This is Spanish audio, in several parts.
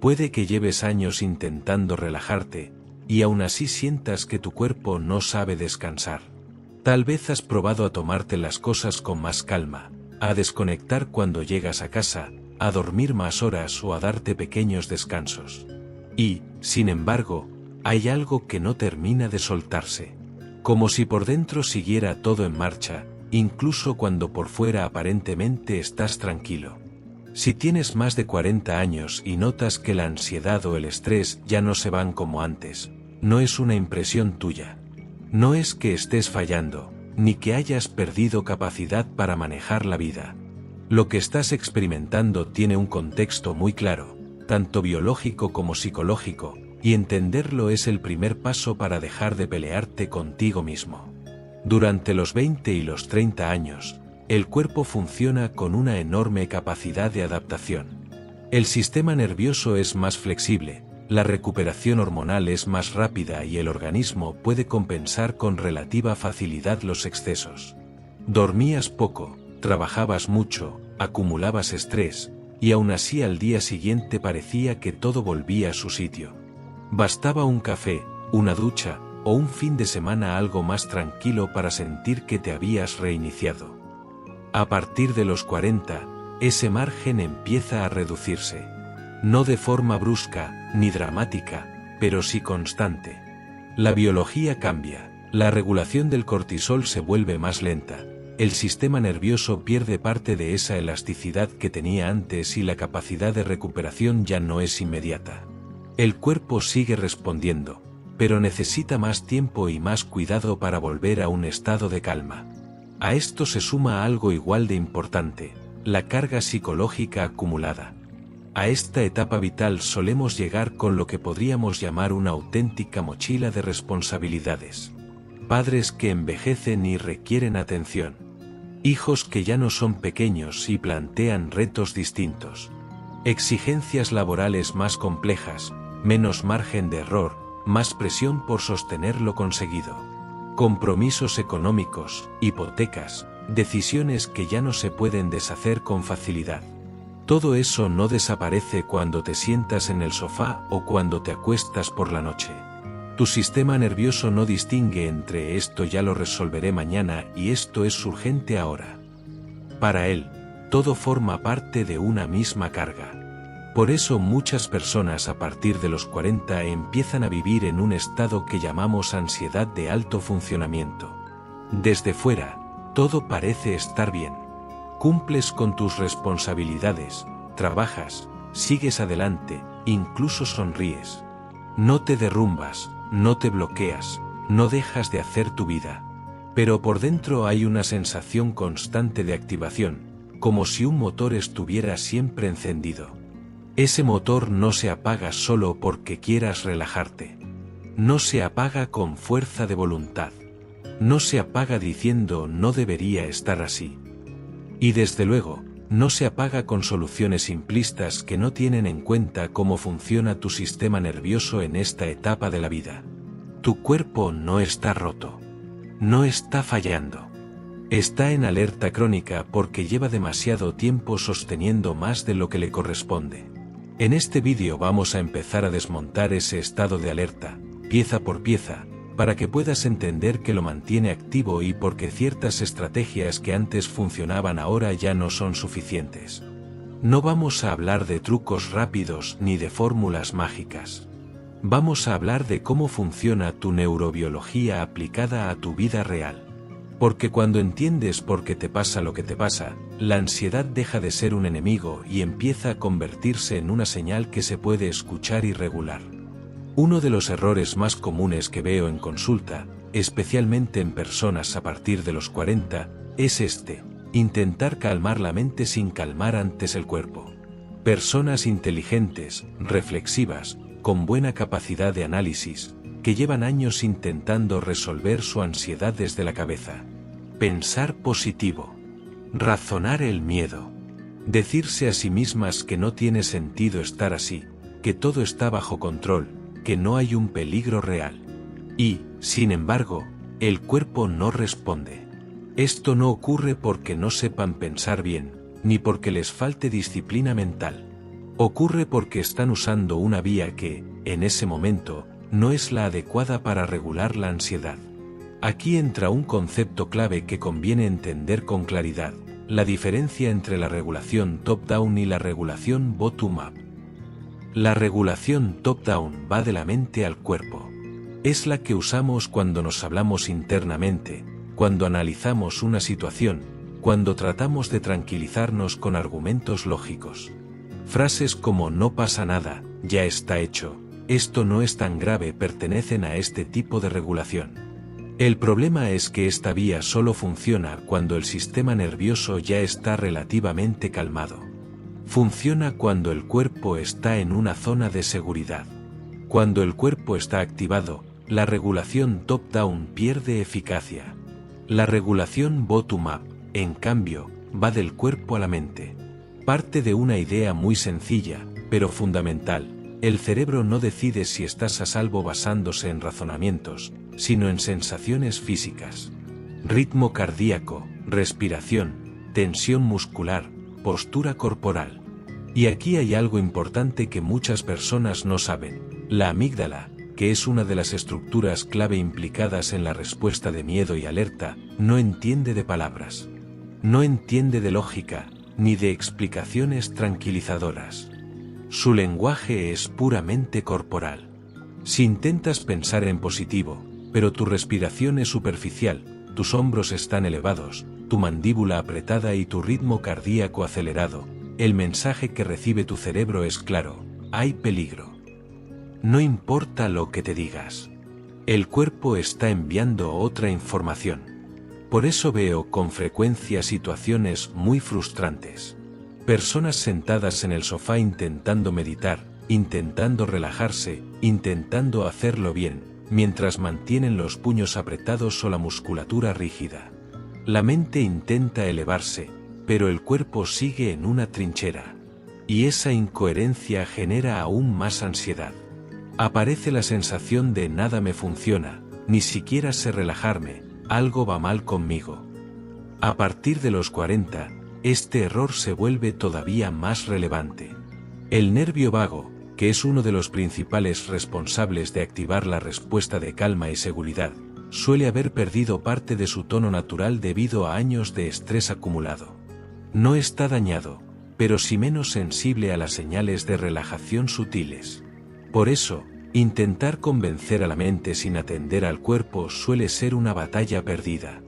Puede que lleves años intentando relajarte, y aún así sientas que tu cuerpo no sabe descansar. Tal vez has probado a tomarte las cosas con más calma, a desconectar cuando llegas a casa, a dormir más horas o a darte pequeños descansos. Y, sin embargo, hay algo que no termina de soltarse. Como si por dentro siguiera todo en marcha, incluso cuando por fuera aparentemente estás tranquilo. Si tienes más de 40 años y notas que la ansiedad o el estrés ya no se van como antes, no es una impresión tuya. No es que estés fallando, ni que hayas perdido capacidad para manejar la vida. Lo que estás experimentando tiene un contexto muy claro, tanto biológico como psicológico, y entenderlo es el primer paso para dejar de pelearte contigo mismo. Durante los 20 y los 30 años, el cuerpo funciona con una enorme capacidad de adaptación. El sistema nervioso es más flexible, la recuperación hormonal es más rápida y el organismo puede compensar con relativa facilidad los excesos. Dormías poco, trabajabas mucho, acumulabas estrés, y aún así al día siguiente parecía que todo volvía a su sitio. Bastaba un café, una ducha, o un fin de semana algo más tranquilo para sentir que te habías reiniciado. A partir de los 40, ese margen empieza a reducirse. No de forma brusca, ni dramática, pero sí constante. La biología cambia, la regulación del cortisol se vuelve más lenta, el sistema nervioso pierde parte de esa elasticidad que tenía antes y la capacidad de recuperación ya no es inmediata. El cuerpo sigue respondiendo, pero necesita más tiempo y más cuidado para volver a un estado de calma. A esto se suma algo igual de importante, la carga psicológica acumulada. A esta etapa vital solemos llegar con lo que podríamos llamar una auténtica mochila de responsabilidades. Padres que envejecen y requieren atención. Hijos que ya no son pequeños y plantean retos distintos. Exigencias laborales más complejas, menos margen de error, más presión por sostener lo conseguido. Compromisos económicos, hipotecas, decisiones que ya no se pueden deshacer con facilidad. Todo eso no desaparece cuando te sientas en el sofá o cuando te acuestas por la noche. Tu sistema nervioso no distingue entre esto ya lo resolveré mañana y esto es urgente ahora. Para él, todo forma parte de una misma carga. Por eso muchas personas a partir de los 40 empiezan a vivir en un estado que llamamos ansiedad de alto funcionamiento. Desde fuera, todo parece estar bien. Cumples con tus responsabilidades, trabajas, sigues adelante, incluso sonríes. No te derrumbas, no te bloqueas, no dejas de hacer tu vida. Pero por dentro hay una sensación constante de activación, como si un motor estuviera siempre encendido. Ese motor no se apaga solo porque quieras relajarte. No se apaga con fuerza de voluntad. No se apaga diciendo no debería estar así. Y desde luego, no se apaga con soluciones simplistas que no tienen en cuenta cómo funciona tu sistema nervioso en esta etapa de la vida. Tu cuerpo no está roto. No está fallando. Está en alerta crónica porque lleva demasiado tiempo sosteniendo más de lo que le corresponde. En este vídeo vamos a empezar a desmontar ese estado de alerta, pieza por pieza, para que puedas entender que lo mantiene activo y porque ciertas estrategias que antes funcionaban ahora ya no son suficientes. No vamos a hablar de trucos rápidos ni de fórmulas mágicas. Vamos a hablar de cómo funciona tu neurobiología aplicada a tu vida real. Porque cuando entiendes por qué te pasa lo que te pasa, la ansiedad deja de ser un enemigo y empieza a convertirse en una señal que se puede escuchar y regular. Uno de los errores más comunes que veo en consulta, especialmente en personas a partir de los 40, es intentar calmar la mente sin calmar antes el cuerpo. Personas inteligentes, reflexivas, con buena capacidad de análisis, que llevan años intentando resolver su ansiedad desde la cabeza. Pensar positivo. Razonar el miedo. Decirse a sí mismas que no tiene sentido estar así, que todo está bajo control, que no hay un peligro real. Y, sin embargo, el cuerpo no responde. Esto no ocurre porque no sepan pensar bien, ni porque les falte disciplina mental. Ocurre porque están usando una vía que, en ese momento, no es la adecuada para regular la ansiedad. Aquí entra un concepto clave que conviene entender con claridad: la diferencia entre la regulación top-down y la regulación bottom-up. La regulación top-down va de la mente al cuerpo. Es la que usamos cuando nos hablamos internamente, cuando analizamos una situación, cuando tratamos de tranquilizarnos con argumentos lógicos. Frases como "no pasa nada", "ya está hecho", "esto no es tan grave" pertenecen a este tipo de regulación. El problema es que esta vía solo funciona cuando el sistema nervioso ya está relativamente calmado. Funciona cuando el cuerpo está en una zona de seguridad. Cuando el cuerpo está activado, la regulación top-down pierde eficacia. La regulación bottom-up, en cambio, va del cuerpo a la mente. Parte de una idea muy sencilla, pero fundamental: el cerebro no decide si estás a salvo basándose en razonamientos, sino en sensaciones físicas. Ritmo cardíaco, respiración, tensión muscular, postura corporal. Y aquí hay algo importante que muchas personas no saben: la amígdala, que es una de las estructuras clave implicadas en la respuesta de miedo y alerta, no entiende de palabras. No entiende de lógica, ni de explicaciones tranquilizadoras. Su lenguaje es puramente corporal. Si intentas pensar en positivo, pero tu respiración es superficial, tus hombros están elevados, tu mandíbula apretada y tu ritmo cardíaco acelerado, el mensaje que recibe tu cerebro es claro: hay peligro. No importa lo que te digas. El cuerpo está enviando otra información. Por eso veo con frecuencia situaciones muy frustrantes. Personas sentadas en el sofá intentando meditar, intentando relajarse, intentando hacerlo bien, mientras mantienen los puños apretados o la musculatura rígida. La mente intenta elevarse, pero el cuerpo sigue en una trinchera. Y esa incoherencia genera aún más ansiedad. Aparece la sensación de "nada me funciona, ni siquiera sé relajarme, algo va mal conmigo". A partir de los 40, este error se vuelve todavía más relevante. El nervio vago, que es uno de los principales responsables de activar la respuesta de calma y seguridad, suele haber perdido parte de su tono natural debido a años de estrés acumulado. No está dañado, pero sí menos sensible a las señales de relajación sutiles. Por eso, intentar convencer a la mente sin atender al cuerpo suele ser una batalla perdida.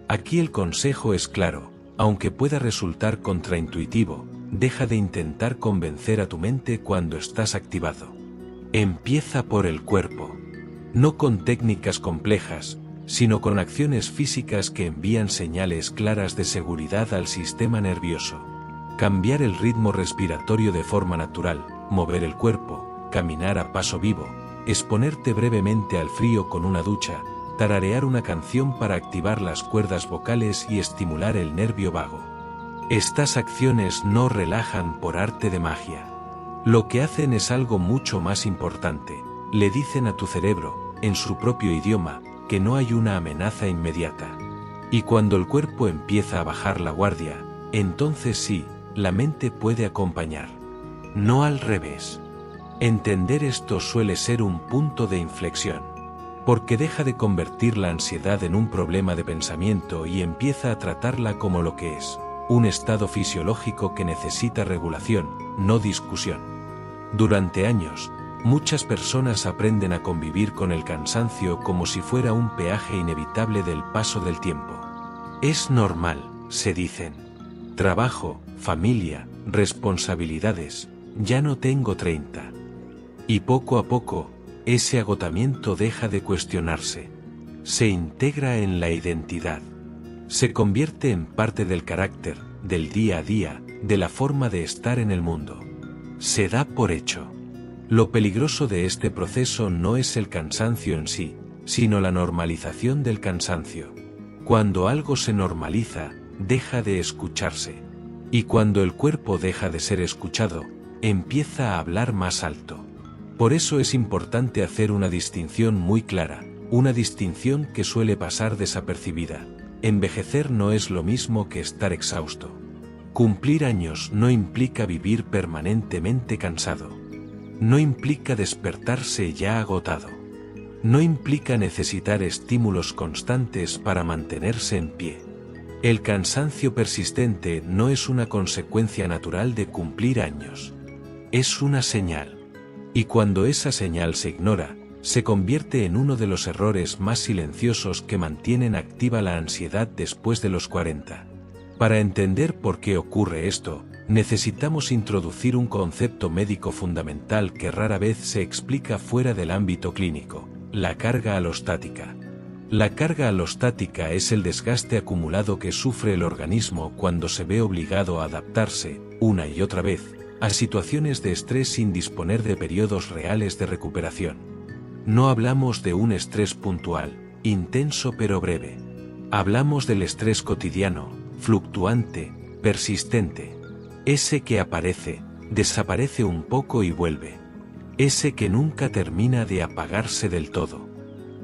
Aquí el consejo es claro: aunque pueda resultar contraintuitivo, deja de intentar convencer a tu mente cuando estás activado. Empieza por el cuerpo. No con técnicas complejas, sino con acciones físicas que envían señales claras de seguridad al sistema nervioso. Cambiar el ritmo respiratorio de forma natural, mover el cuerpo, caminar a paso vivo, exponerte brevemente al frío con una ducha, tararear una canción para activar las cuerdas vocales y estimular el nervio vago. Estas acciones no relajan por arte de magia. Lo que hacen es algo mucho más importante: le dicen a tu cerebro, en su propio idioma, que no hay una amenaza inmediata. Y cuando el cuerpo empieza a bajar la guardia, entonces sí, la mente puede acompañar. No al revés. Entender esto suele ser un punto de inflexión, porque deja de convertir la ansiedad en un problema de pensamiento y empieza a tratarla como lo que es: un estado fisiológico que necesita regulación, no discusión. Durante años, muchas personas aprenden a convivir con el cansancio como si fuera un peaje inevitable del paso del tiempo. Es normal, se dicen. Trabajo, familia, responsabilidades, ya no tengo 30. Y poco a poco, ese agotamiento deja de cuestionarse. Se integra en la identidad. Se convierte en parte del carácter, del día a día, de la forma de estar en el mundo. Se da por hecho. Lo peligroso de este proceso no es el cansancio en sí, sino la normalización del cansancio. Cuando algo se normaliza, deja de escucharse. Y cuando el cuerpo deja de ser escuchado, empieza a hablar más alto. Por eso es importante hacer una distinción muy clara, una distinción que suele pasar desapercibida. Envejecer no es lo mismo que estar exhausto. Cumplir años no implica vivir permanentemente cansado. No implica despertarse ya agotado. No implica necesitar estímulos constantes para mantenerse en pie. El cansancio persistente no es una consecuencia natural de cumplir años. Es una señal. Y cuando esa señal se ignora, se convierte en uno de los errores más silenciosos que mantienen activa la ansiedad después de los 40. Para entender por qué ocurre esto, necesitamos introducir un concepto médico fundamental que rara vez se explica fuera del ámbito clínico: la carga alostática. La carga alostática es el desgaste acumulado que sufre el organismo cuando se ve obligado a adaptarse, una y otra vez, a situaciones de estrés sin disponer de periodos reales de recuperación. No hablamos de un estrés puntual, intenso pero breve. Hablamos del estrés cotidiano, fluctuante, persistente. Ese que aparece, desaparece un poco y vuelve. Ese que nunca termina de apagarse del todo.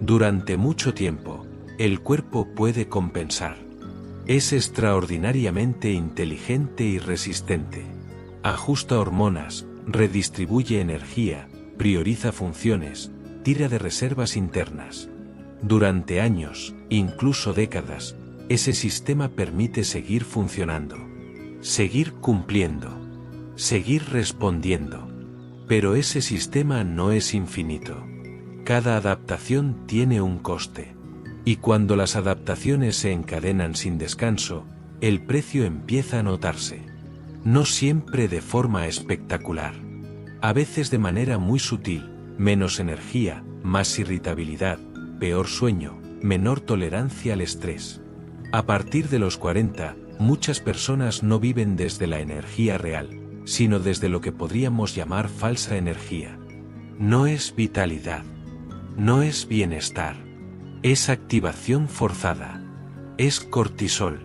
Durante mucho tiempo, el cuerpo puede compensar. Es extraordinariamente inteligente y resistente. Ajusta hormonas, redistribuye energía, prioriza funciones, tira de reservas internas. Durante años, incluso décadas, ese sistema permite seguir funcionando, seguir cumpliendo, seguir respondiendo. Pero ese sistema no es infinito. Cada adaptación tiene un coste. Y cuando las adaptaciones se encadenan sin descanso, el precio empieza a notarse. No siempre de forma espectacular. A veces de manera muy sutil: menos energía, más irritabilidad, peor sueño, menor tolerancia al estrés. A partir de los 40, muchas personas no viven desde la energía real, sino desde lo que podríamos llamar falsa energía. No es vitalidad. No es bienestar. Es activación forzada. Es cortisol.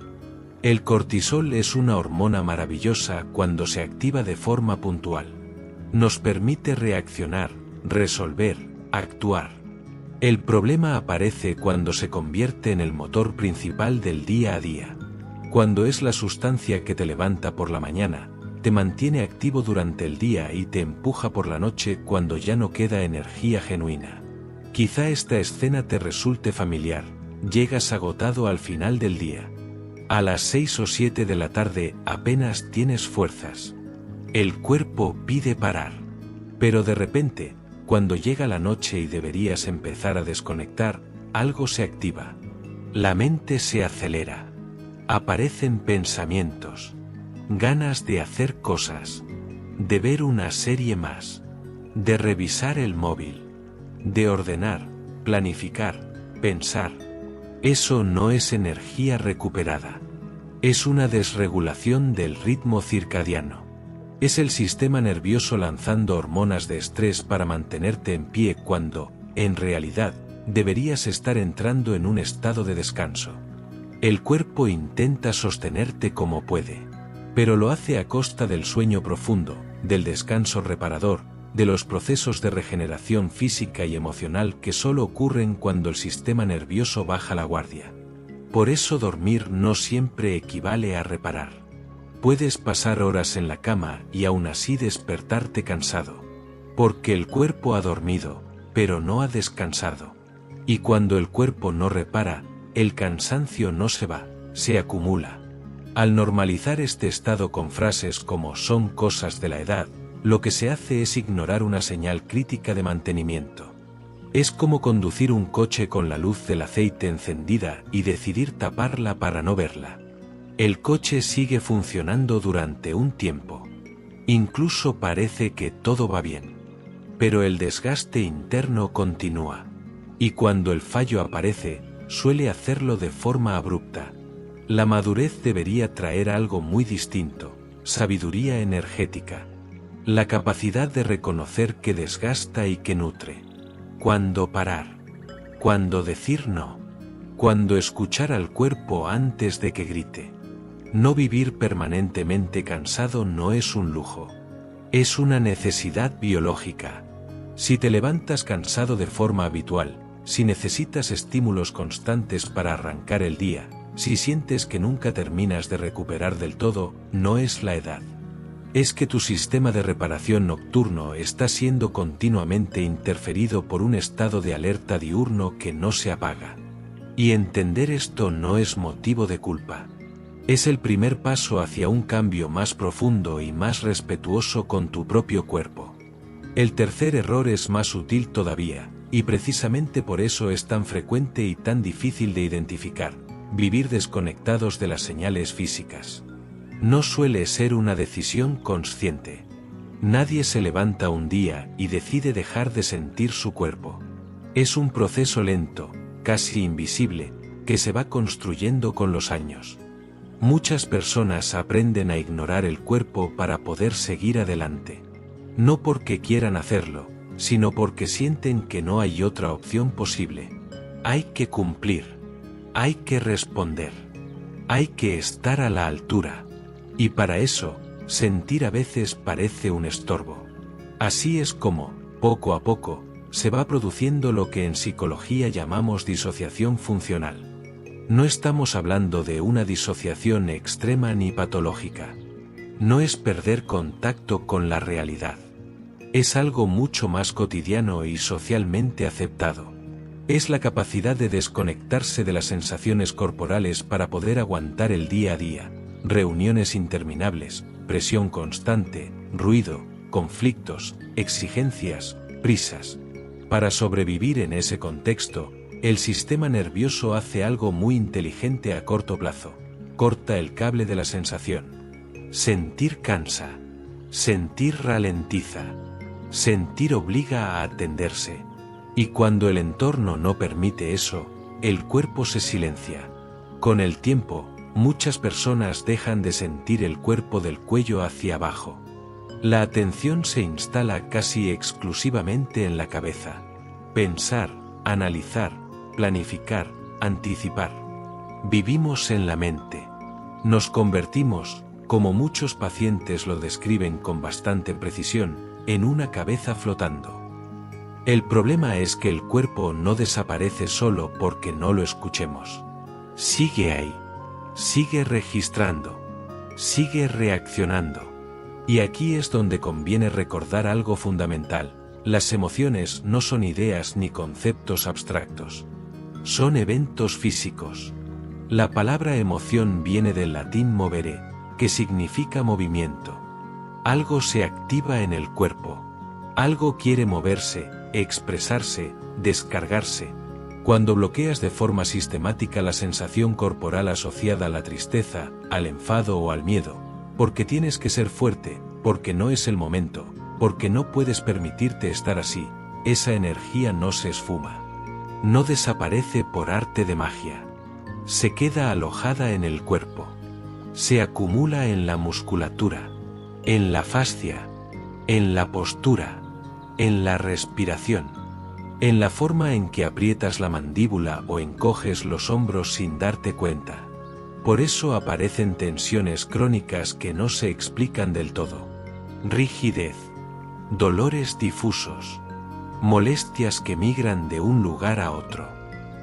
El cortisol es una hormona maravillosa cuando se activa de forma puntual. Nos permite reaccionar, resolver, actuar. El problema aparece cuando se convierte en el motor principal del día a día. Cuando es la sustancia que te levanta por la mañana, te mantiene activo durante el día y te empuja por la noche cuando ya no queda energía genuina. Quizá esta escena te resulte familiar: llegas agotado al final del día. A las 6 o 7 de la tarde apenas tienes fuerzas. El cuerpo pide parar. Pero de repente, cuando llega la noche y deberías empezar a desconectar, algo se activa. La mente se acelera. Aparecen pensamientos. Ganas de hacer cosas. De ver una serie más. De revisar el móvil. De ordenar, planificar, pensar. Eso no es energía recuperada. Es una desregulación del ritmo circadiano. Es el sistema nervioso lanzando hormonas de estrés para mantenerte en pie cuando, en realidad, deberías estar entrando en un estado de descanso. El cuerpo intenta sostenerte como puede, pero lo hace a costa del sueño profundo, del descanso reparador, de los procesos de regeneración física y emocional que solo ocurren cuando el sistema nervioso baja la guardia. Por eso dormir no siempre equivale a reparar. Puedes pasar horas en la cama y aún así despertarte cansado. Porque el cuerpo ha dormido, pero no ha descansado. Y cuando el cuerpo no repara, el cansancio no se va, se acumula. Al normalizar este estado con frases como "son cosas de la edad", lo que se hace es ignorar una señal crítica de mantenimiento. Es como conducir un coche con la luz del aceite encendida y decidir taparla para no verla. El coche sigue funcionando durante un tiempo. Incluso parece que todo va bien. Pero el desgaste interno continúa. Y cuando el fallo aparece, suele hacerlo de forma abrupta. La madurez debería traer algo muy distinto: sabiduría energética. La capacidad de reconocer que desgasta y que nutre. Cuándo parar. Cuándo decir no. Cuándo escuchar al cuerpo antes de que grite. No vivir permanentemente cansado no es un lujo. Es una necesidad biológica. Si te levantas cansado de forma habitual, si necesitas estímulos constantes para arrancar el día, Si sientes que nunca terminas de recuperar del todo, no es la edad. Es que tu sistema de reparación nocturno está siendo continuamente interferido por un estado de alerta diurno que no se apaga. Y entender esto no es motivo de culpa. Es el primer paso hacia un cambio más profundo y más respetuoso con tu propio cuerpo. El tercer error es más sutil todavía, y precisamente por eso es tan frecuente y tan difícil de identificar: vivir desconectados de las señales físicas. No suele ser una decisión consciente. Nadie se levanta un día y decide dejar de sentir su cuerpo. Es un proceso lento, casi invisible, que se va construyendo con los años. Muchas personas aprenden a ignorar el cuerpo para poder seguir adelante. No porque quieran hacerlo, sino porque sienten que no hay otra opción posible. Hay que cumplir. Hay que responder. Hay que estar a la altura. Y para eso, sentir a veces parece un estorbo. Así es como, poco a poco, se va produciendo lo que en psicología llamamos disociación funcional. No estamos hablando de una disociación extrema ni patológica. No es perder contacto con la realidad. Es algo mucho más cotidiano y socialmente aceptado. Es la capacidad de desconectarse de las sensaciones corporales para poder aguantar el día a día, reuniones interminables, presión constante, ruido, conflictos, exigencias, prisas. Para sobrevivir en ese contexto, el sistema nervioso hace algo muy inteligente a corto plazo: corta el cable de la sensación. Sentir cansa. Sentir ralentiza. Sentir obliga a atenderse. Y cuando el entorno no permite eso, el cuerpo se silencia. Con el tiempo, muchas personas dejan de sentir el cuerpo del cuello hacia abajo. La atención se instala casi exclusivamente en la cabeza. Pensar, analizar, planificar, anticipar. Vivimos en la mente. Nos convertimos, como muchos pacientes lo describen con bastante precisión, en una cabeza flotando. El problema es que el cuerpo no desaparece solo porque no lo escuchemos. Sigue ahí. Sigue registrando. Sigue reaccionando. Y aquí es donde conviene recordar algo fundamental: las emociones no son ideas ni conceptos abstractos. Son eventos físicos. La palabra emoción viene del latín movere, que significa movimiento. Algo se activa en el cuerpo. Algo quiere moverse, expresarse, descargarse. Cuando bloqueas de forma sistemática la sensación corporal asociada a la tristeza, al enfado o al miedo, porque tienes que ser fuerte, porque no es el momento, porque no puedes permitirte estar así, esa energía no se esfuma. No desaparece por arte de magia. Se queda alojada en el cuerpo. Se acumula en la musculatura, en la fascia, en la postura, en la respiración, en la forma en que aprietas la mandíbula o encoges los hombros sin darte cuenta. Por eso aparecen tensiones crónicas que no se explican del todo. Rigidez, dolores difusos, molestias que migran de un lugar a otro,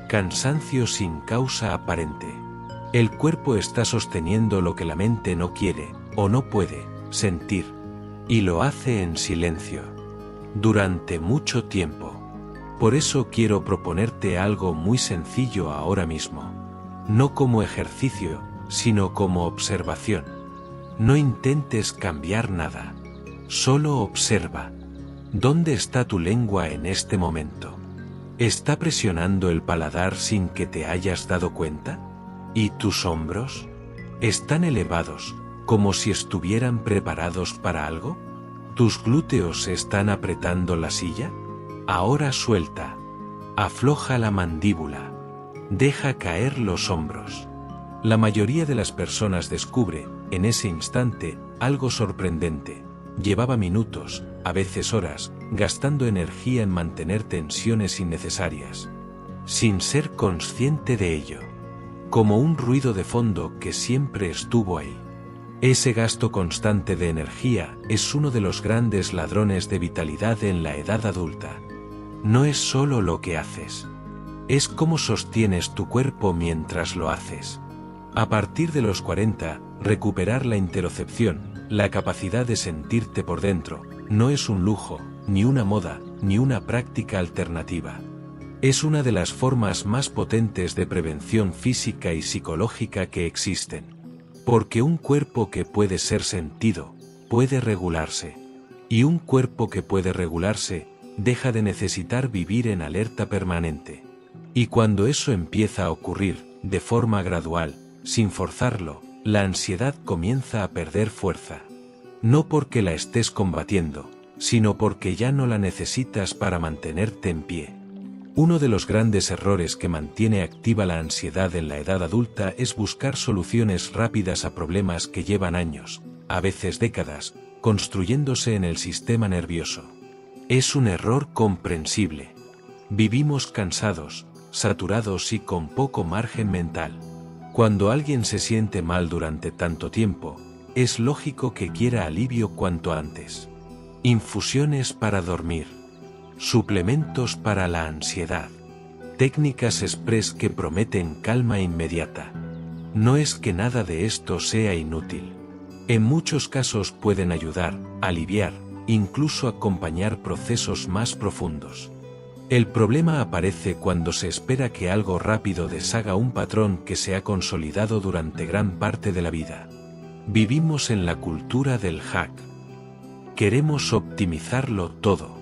cansancio sin causa aparente. El cuerpo está sosteniendo lo que la mente no quiere, o no puede, sentir, y lo hace en silencio, durante mucho tiempo. Por eso quiero proponerte algo muy sencillo ahora mismo. No como ejercicio, sino como observación. No intentes cambiar nada. Solo observa. ¿Dónde está tu lengua en este momento? ¿Está presionando el paladar sin que te hayas dado cuenta? ¿Y tus hombros? ¿Están elevados, como si estuvieran preparados para algo? ¿Tus glúteos están apretando la silla? Ahora suelta. Afloja la mandíbula. Deja caer los hombros. La mayoría de las personas descubre, en ese instante, algo sorprendente. Llevaba minutos, a veces horas, gastando energía en mantener tensiones innecesarias, sin ser consciente de ello. Como un ruido de fondo que siempre estuvo ahí. Ese gasto constante de energía es uno de los grandes ladrones de vitalidad en la edad adulta. No es solo lo que haces. Es cómo sostienes tu cuerpo mientras lo haces. A partir de los 40, recuperar la interocepción, la capacidad de sentirte por dentro, no es un lujo, ni una moda, ni una práctica alternativa. Es una de las formas más potentes de prevención física y psicológica que existen. Porque un cuerpo que puede ser sentido, puede regularse. Y un cuerpo que puede regularse, deja de necesitar vivir en alerta permanente. Y cuando eso empieza a ocurrir, de forma gradual, sin forzarlo, la ansiedad comienza a perder fuerza. No porque la estés combatiendo, sino porque ya no la necesitas para mantenerte en pie. Uno de los grandes errores que mantiene activa la ansiedad en la edad adulta es buscar soluciones rápidas a problemas que llevan años, a veces décadas, construyéndose en el sistema nervioso. Es un error comprensible. Vivimos cansados, saturados y con poco margen mental. Cuando alguien se siente mal durante tanto tiempo, es lógico que quiera alivio cuanto antes. Infusiones para dormir. Suplementos para la ansiedad. Técnicas express que prometen calma inmediata. No es que nada de esto sea inútil. En muchos casos pueden ayudar, aliviar, incluso acompañar procesos más profundos. El problema aparece cuando se espera que algo rápido deshaga un patrón que se ha consolidado durante gran parte de la vida. Vivimos en la cultura del hack. Queremos optimizarlo todo.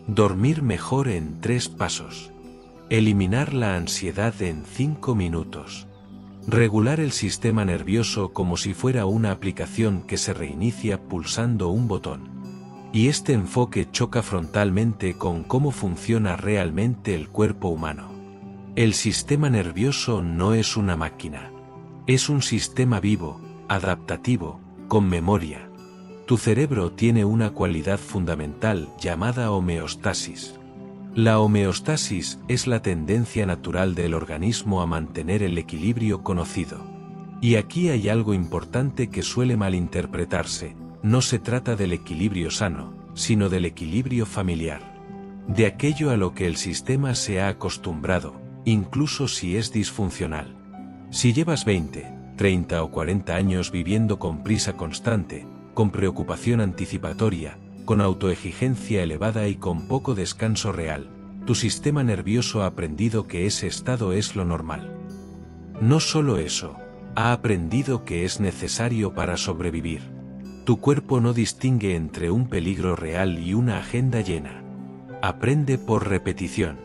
Dormir mejor en 3 pasos. Eliminar la ansiedad en 5 minutos. Regular el sistema nervioso como si fuera una aplicación que se reinicia pulsando un botón. Y este enfoque choca frontalmente con cómo funciona realmente el cuerpo humano. El sistema nervioso no es una máquina. Es un sistema vivo, adaptativo, con memoria. Tu cerebro tiene una cualidad fundamental llamada homeostasis. La homeostasis es la tendencia natural del organismo a mantener el equilibrio conocido. Y aquí hay algo importante que suele malinterpretarse. No se trata del equilibrio sano, sino del equilibrio familiar. De aquello a lo que el sistema se ha acostumbrado, incluso si es disfuncional. Si llevas 20, 30 o 40 años viviendo con prisa constante, con preocupación anticipatoria, con autoexigencia elevada y con poco descanso real, tu sistema nervioso ha aprendido que ese estado es lo normal. No solo eso, ha aprendido que es necesario para sobrevivir. Tu cuerpo no distingue entre un peligro real y una agenda llena. Aprende por repetición.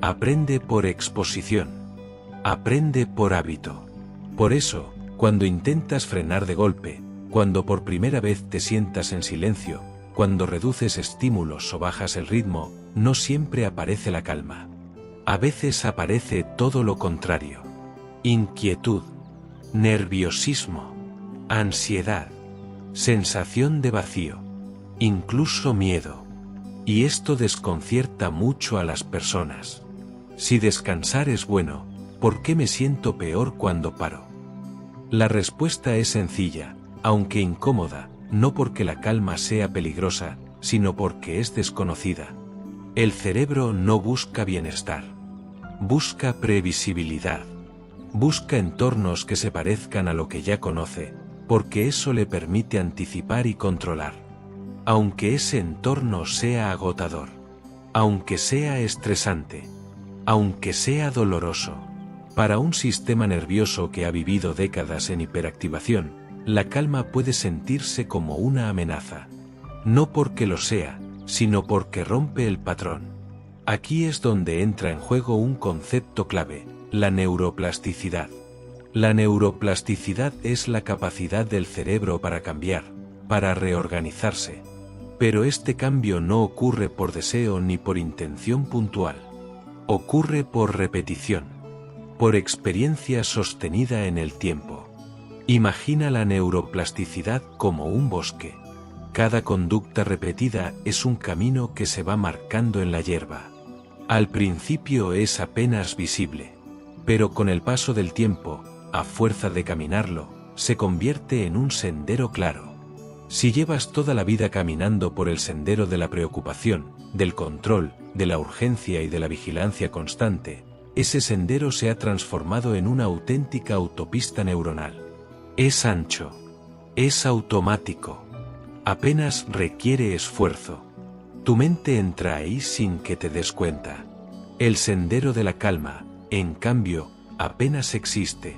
Aprende por exposición. Aprende por hábito. Por eso, cuando intentas frenar de golpe, cuando por primera vez te sientas en silencio, cuando reduces estímulos o bajas el ritmo, no siempre aparece la calma. A veces aparece todo lo contrario. Inquietud, nerviosismo, ansiedad, sensación de vacío, incluso miedo. Y esto desconcierta mucho a las personas. Si descansar es bueno, ¿por qué me siento peor cuando paro? La respuesta es sencilla, aunque incómoda, no porque la calma sea peligrosa, sino porque es desconocida. El cerebro no busca bienestar. Busca previsibilidad. Busca entornos que se parezcan a lo que ya conoce, porque eso le permite anticipar y controlar. Aunque ese entorno sea agotador. Aunque sea estresante. Aunque sea doloroso. Para un sistema nervioso que ha vivido décadas en hiperactivación, la calma puede sentirse como una amenaza. No porque lo sea, sino porque rompe el patrón. Aquí es donde entra en juego un concepto clave, la neuroplasticidad. La neuroplasticidad es la capacidad del cerebro para cambiar, para reorganizarse. Pero este cambio no ocurre por deseo ni por intención puntual. Ocurre por repetición. Por experiencia sostenida en el tiempo. Imagina la neuroplasticidad como un bosque. Cada conducta repetida es un camino que se va marcando en la hierba. Al principio es apenas visible. Pero con el paso del tiempo, a fuerza de caminarlo, se convierte en un sendero claro. Si llevas toda la vida caminando por el sendero de la preocupación, del control, de la urgencia y de la vigilancia constante, ese sendero se ha transformado en una auténtica autopista neuronal. Es ancho. Es automático. Apenas requiere esfuerzo. Tu mente entra ahí sin que te des cuenta. El sendero de la calma, en cambio, apenas existe.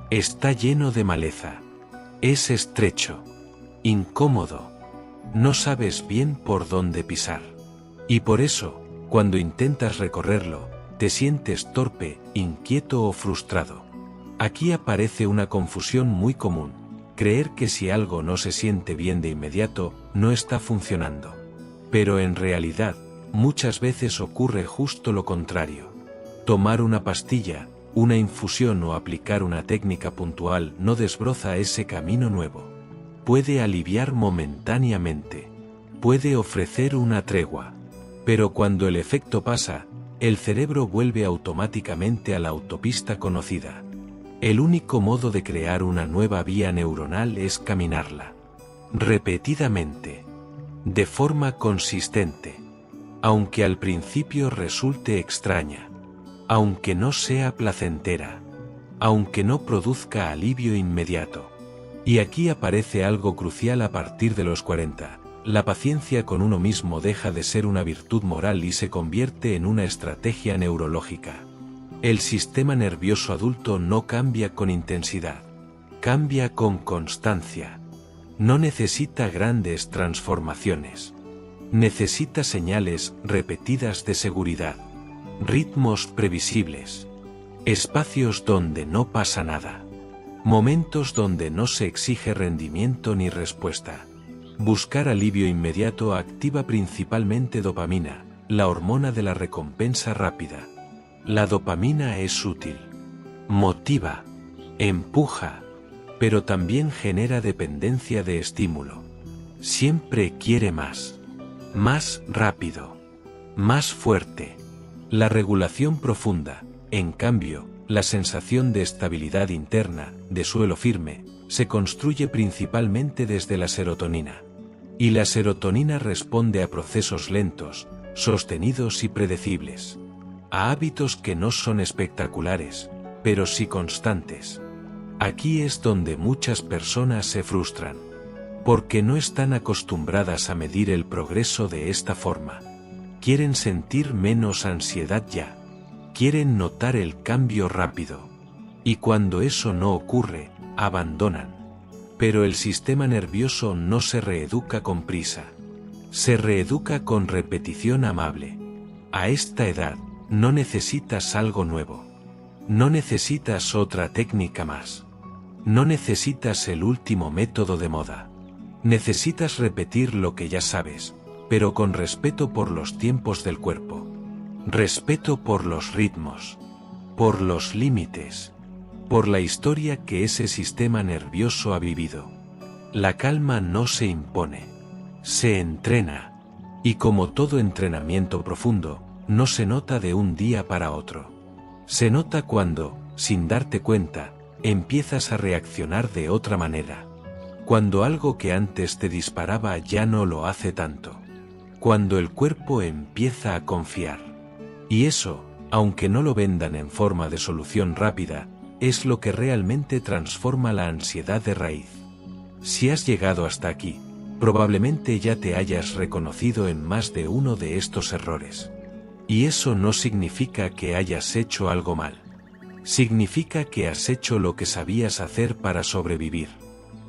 Está lleno de maleza. Es estrecho. Incómodo. No sabes bien por dónde pisar. Y por eso, cuando intentas recorrerlo, te sientes torpe, inquieto o frustrado. Aquí aparece una confusión muy común: creer que si algo no se siente bien de inmediato, no está funcionando. Pero en realidad, muchas veces ocurre justo lo contrario. Tomar una pastilla, una infusión o aplicar una técnica puntual no desbroza ese camino nuevo. Puede aliviar momentáneamente. Puede ofrecer una tregua. Pero cuando el efecto pasa, el cerebro vuelve automáticamente a la autopista conocida. El único modo de crear una nueva vía neuronal es caminarla. Repetidamente. De forma consistente. Aunque al principio resulte extraña. Aunque no sea placentera. Aunque no produzca alivio inmediato. Y aquí aparece algo crucial a partir de los 40. La paciencia con uno mismo deja de ser una virtud moral y se convierte en una estrategia neurológica. El sistema nervioso adulto no cambia con intensidad. Cambia con constancia. No necesita grandes transformaciones. Necesita señales repetidas de seguridad. Ritmos previsibles. Espacios donde no pasa nada. Momentos donde no se exige rendimiento ni respuesta. Buscar alivio inmediato activa principalmente dopamina, la hormona de la recompensa rápida. La dopamina es útil. Motiva. Empuja. Pero también genera dependencia de estímulo. Siempre quiere más. Más rápido. Más fuerte. La regulación profunda, en cambio, la sensación de estabilidad interna, de suelo firme, se construye principalmente desde la serotonina. Y la serotonina responde a procesos lentos, sostenidos y predecibles. A hábitos que no son espectaculares, pero sí constantes. Aquí es donde muchas personas se frustran. Porque no están acostumbradas a medir el progreso de esta forma. Quieren sentir menos ansiedad ya. Quieren notar el cambio rápido. Y cuando eso no ocurre, abandonan. Pero el sistema nervioso no se reeduca con prisa. Se reeduca con repetición amable. A esta edad, no necesitas algo nuevo. No necesitas otra técnica más. No necesitas el último método de moda. Necesitas repetir lo que ya sabes, pero con respeto por los tiempos del cuerpo. Respeto por los ritmos. Por los límites. Por la historia que ese sistema nervioso ha vivido. La calma no se impone. Se entrena. Y como todo entrenamiento profundo, no se nota de un día para otro. Se nota cuando, sin darte cuenta, empiezas a reaccionar de otra manera. Cuando algo que antes te disparaba ya no lo hace tanto. Cuando el cuerpo empieza a confiar. Y eso, aunque no lo vendan en forma de solución rápida, es lo que realmente transforma la ansiedad de raíz. Si has llegado hasta aquí, probablemente ya te hayas reconocido en más de uno de estos errores. Y eso no significa que hayas hecho algo mal. Significa que has hecho lo que sabías hacer para sobrevivir.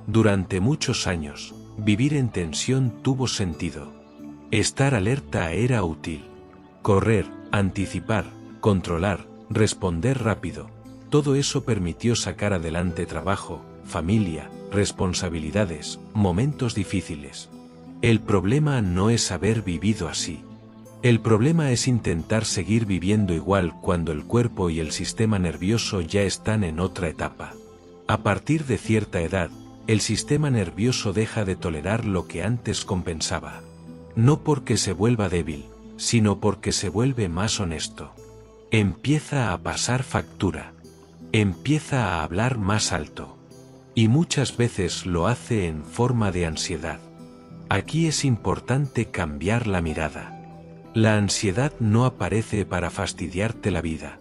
Durante muchos años, vivir en tensión tuvo sentido. Estar alerta era útil. Correr, anticipar, controlar, responder rápido. Todo eso permitió sacar adelante trabajo, familia, responsabilidades, momentos difíciles. El problema no es haber vivido así. El problema es intentar seguir viviendo igual cuando el cuerpo y el sistema nervioso ya están en otra etapa. A partir de cierta edad, el sistema nervioso deja de tolerar lo que antes compensaba. No porque se vuelva débil, sino porque se vuelve más honesto. Empieza a pasar factura. Empieza a hablar más alto. Y muchas veces lo hace en forma de ansiedad. Aquí es importante cambiar la mirada. La ansiedad no aparece para fastidiarte la vida.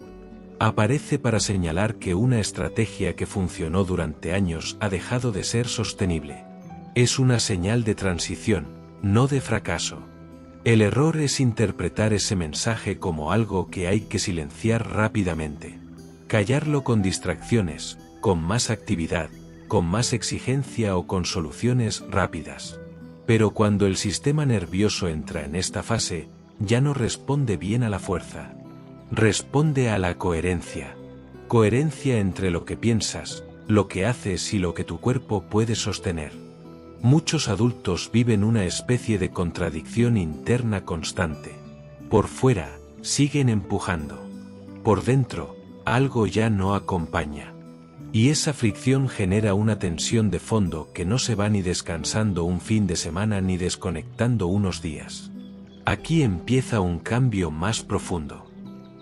Aparece para señalar que una estrategia que funcionó durante años ha dejado de ser sostenible. Es una señal de transición, no de fracaso. El error es interpretar ese mensaje como algo que hay que silenciar rápidamente. Callarlo con distracciones, con más actividad, con más exigencia o con soluciones rápidas. Pero cuando el sistema nervioso entra en esta fase, ya no responde bien a la fuerza. Responde a la coherencia. Coherencia entre lo que piensas, lo que haces y lo que tu cuerpo puede sostener. Muchos adultos viven una especie de contradicción interna constante. Por fuera, siguen empujando. Por dentro, algo ya no acompaña. Y esa fricción genera una tensión de fondo que no se va ni descansando un fin de semana ni desconectando unos días. Aquí empieza un cambio más profundo.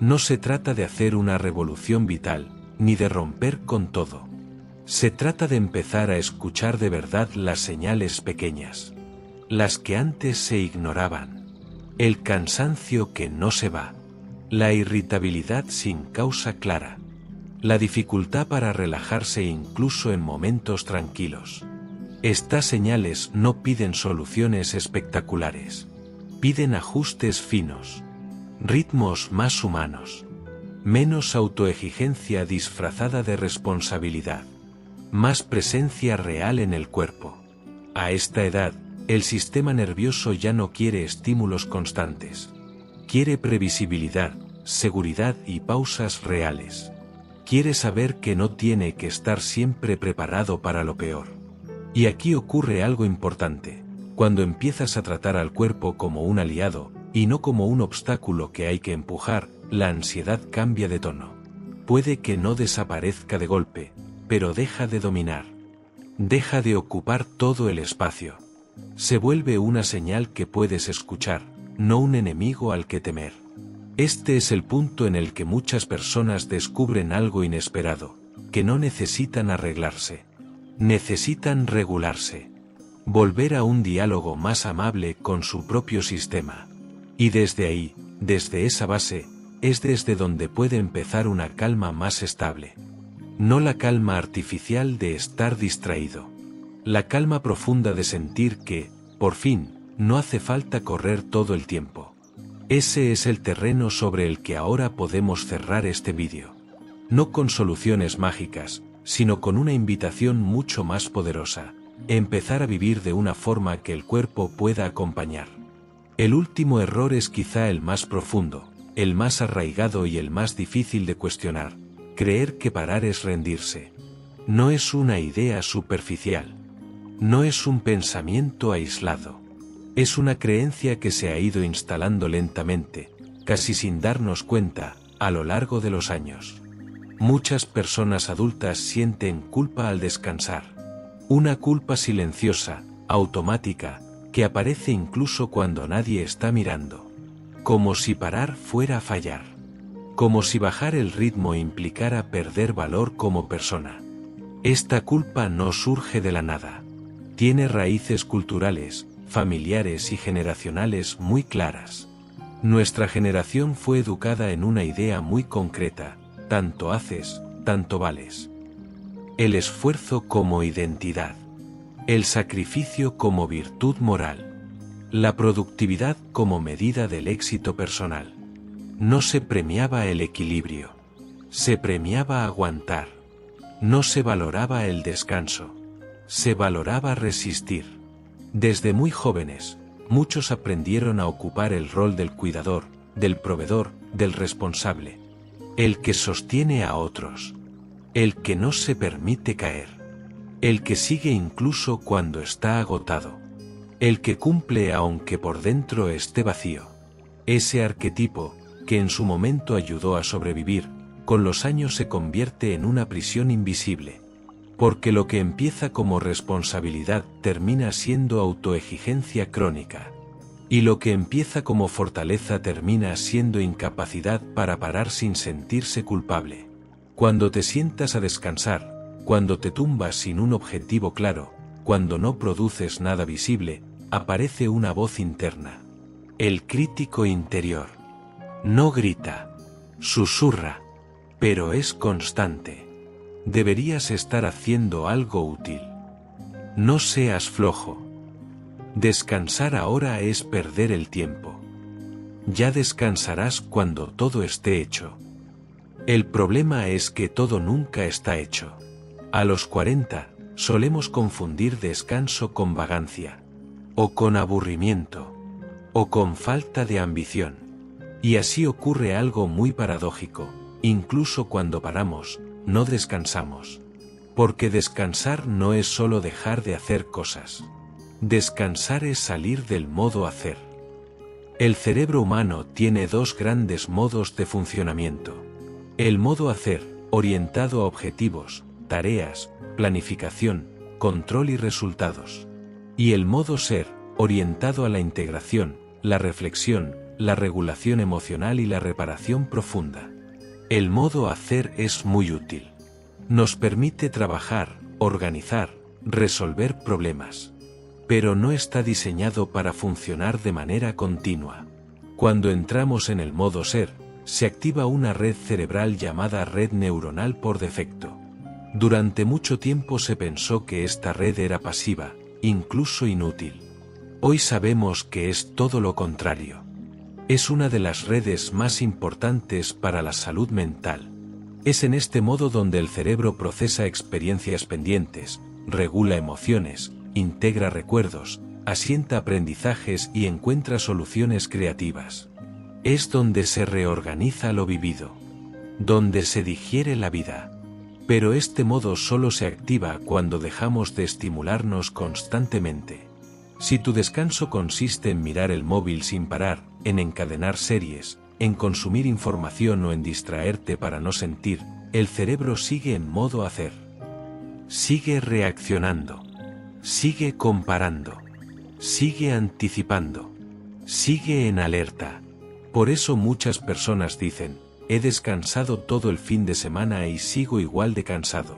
No se trata de hacer una revolución vital, ni de romper con todo. Se trata de empezar a escuchar de verdad las señales pequeñas. Las que antes se ignoraban. El cansancio que no se va. La irritabilidad sin causa clara. La dificultad para relajarse incluso en momentos tranquilos. Estas señales no piden soluciones espectaculares. Piden ajustes finos. Ritmos más humanos. Menos autoexigencia disfrazada de responsabilidad. Más presencia real en el cuerpo. A esta edad, el sistema nervioso ya no quiere estímulos constantes. Quiere previsibilidad, seguridad y pausas reales. Quiere saber que no tiene que estar siempre preparado para lo peor. Y aquí ocurre algo importante. Cuando empiezas a tratar al cuerpo como un aliado, y no como un obstáculo que hay que empujar, la ansiedad cambia de tono. Puede que no desaparezca de golpe, pero deja de dominar. Deja de ocupar todo el espacio. Se vuelve una señal que puedes escuchar, no un enemigo al que temer. Este es el punto en el que muchas personas descubren algo inesperado, que no necesitan arreglarse. Necesitan regularse. Volver a un diálogo más amable con su propio sistema. Y desde ahí, desde esa base, es desde donde puede empezar una calma más estable. No la calma artificial de estar distraído. La calma profunda de sentir que, por fin, no hace falta correr todo el tiempo. Ese es el terreno sobre el que ahora podemos cerrar este vídeo. No con soluciones mágicas, sino con una invitación mucho más poderosa. Empezar a vivir de una forma que el cuerpo pueda acompañar. El último error es quizá el más profundo, el más arraigado y el más difícil de cuestionar. Creer que parar es rendirse. No es una idea superficial. No es un pensamiento aislado. Es una creencia que se ha ido instalando lentamente, casi sin darnos cuenta, a lo largo de los años. Muchas personas adultas sienten culpa al descansar. Una culpa silenciosa, automática, que aparece incluso cuando nadie está mirando. Como si parar fuera a fallar. Como si bajar el ritmo implicara perder valor como persona. Esta culpa no surge de la nada. Tiene raíces culturales, familiares y generacionales muy claras. Nuestra generación fue educada en una idea muy concreta: tanto haces, tanto vales. El esfuerzo como identidad. El sacrificio como virtud moral. La productividad como medida del éxito personal. No se premiaba el equilibrio. Se premiaba aguantar. No se valoraba el descanso. Se valoraba resistir. Desde muy jóvenes, muchos aprendieron a ocupar el rol del cuidador, del proveedor, del responsable. El que sostiene a otros. El que no se permite caer. El que sigue incluso cuando está agotado. El que cumple aunque por dentro esté vacío. Ese arquetipo, que en su momento ayudó a sobrevivir, con los años se convierte en una prisión invisible. Porque lo que empieza como responsabilidad termina siendo autoexigencia crónica. Y lo que empieza como fortaleza termina siendo incapacidad para parar sin sentirse culpable. Cuando te sientas a descansar, cuando te tumbas sin un objetivo claro, cuando no produces nada visible, aparece una voz interna. El crítico interior. No grita, susurra, pero es constante. Deberías estar haciendo algo útil. No seas flojo. Descansar ahora es perder el tiempo. Ya descansarás cuando todo esté hecho. El problema es que todo nunca está hecho. A los 40, solemos confundir descanso con vagancia, o con aburrimiento, o con falta de ambición. Y así ocurre algo muy paradójico: incluso cuando paramos, no descansamos. Porque descansar no es solo dejar de hacer cosas. Descansar es salir del modo hacer. El cerebro humano tiene dos grandes modos de funcionamiento. El modo hacer, orientado a objetivos, tareas, planificación, control y resultados. Y el modo ser, orientado a la integración, la reflexión, la regulación emocional y la reparación profunda. El modo hacer es muy útil. Nos permite trabajar, organizar, resolver problemas. Pero no está diseñado para funcionar de manera continua. Cuando entramos en el modo ser, se activa una red cerebral llamada red neuronal por defecto. Durante mucho tiempo se pensó que esta red era pasiva, incluso inútil. Hoy sabemos que es todo lo contrario. Es una de las redes más importantes para la salud mental. Es en este modo donde el cerebro procesa experiencias pendientes, regula emociones, integra recuerdos, asienta aprendizajes y encuentra soluciones creativas. Es donde se reorganiza lo vivido, donde se digiere la vida. Pero este modo solo se activa cuando dejamos de estimularnos constantemente. Si tu descanso consiste en mirar el móvil sin parar, en encadenar series, en consumir información o en distraerte para no sentir, el cerebro sigue en modo hacer. Sigue reaccionando. Sigue comparando. Sigue anticipando. Sigue en alerta. Por eso muchas personas dicen: he descansado todo el fin de semana y sigo igual de cansado.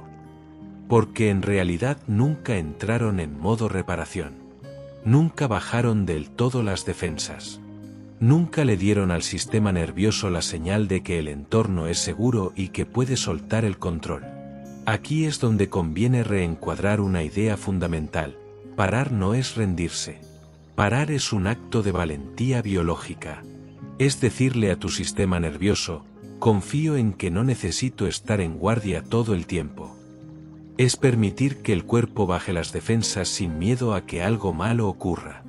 Porque en realidad nunca entraron en modo reparación. Nunca bajaron del todo las defensas. Nunca le dieron al sistema nervioso la señal de que el entorno es seguro y que puede soltar el control. Aquí es donde conviene reencuadrar una idea fundamental: parar no es rendirse. Parar es un acto de valentía biológica. Es decirle a tu sistema nervioso: confío en que no necesito estar en guardia todo el tiempo. Es permitir que el cuerpo baje las defensas sin miedo a que algo malo ocurra.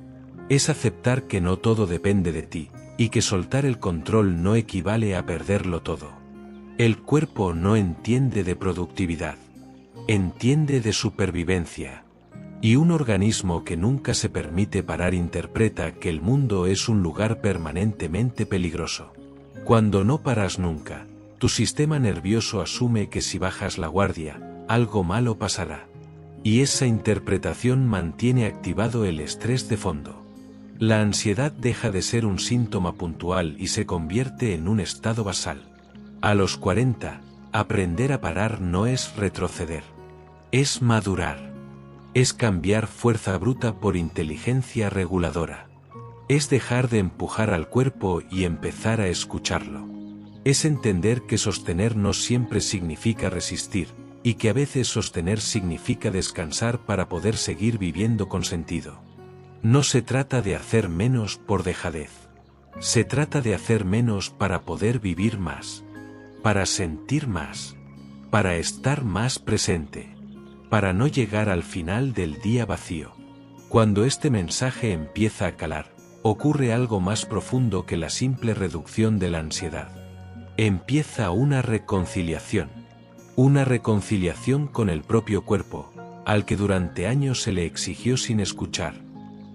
Es aceptar que no todo depende de ti, y que soltar el control no equivale a perderlo todo. El cuerpo no entiende de productividad. Entiende de supervivencia. Y un organismo que nunca se permite parar interpreta que el mundo es un lugar permanentemente peligroso. Cuando no paras nunca, tu sistema nervioso asume que si bajas la guardia, algo malo pasará. Y esa interpretación mantiene activado el estrés de fondo. La ansiedad deja de ser un síntoma puntual y se convierte en un estado basal. A los 40, aprender a parar no es retroceder. Es madurar. Es cambiar fuerza bruta por inteligencia reguladora. Es dejar de empujar al cuerpo y empezar a escucharlo. Es entender que sostener no siempre significa resistir, y que a veces sostener significa descansar para poder seguir viviendo con sentido. No se trata de hacer menos por dejadez. Se trata de hacer menos para poder vivir más, para sentir más, para estar más presente, para no llegar al final del día vacío. Cuando este mensaje empieza a calar, ocurre algo más profundo que la simple reducción de la ansiedad. Empieza una reconciliación. Una reconciliación con el propio cuerpo, al que durante años se le exigió sin escuchar.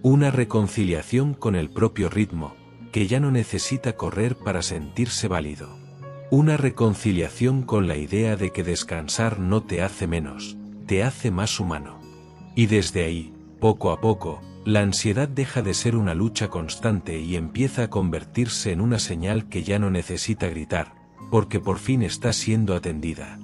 Una reconciliación con el propio ritmo, que ya no necesita correr para sentirse válido. Una reconciliación con la idea de que descansar no te hace menos, te hace más humano. Y desde ahí, poco a poco, la ansiedad deja de ser una lucha constante y empieza a convertirse en una señal que ya no necesita gritar, porque por fin está siendo atendida.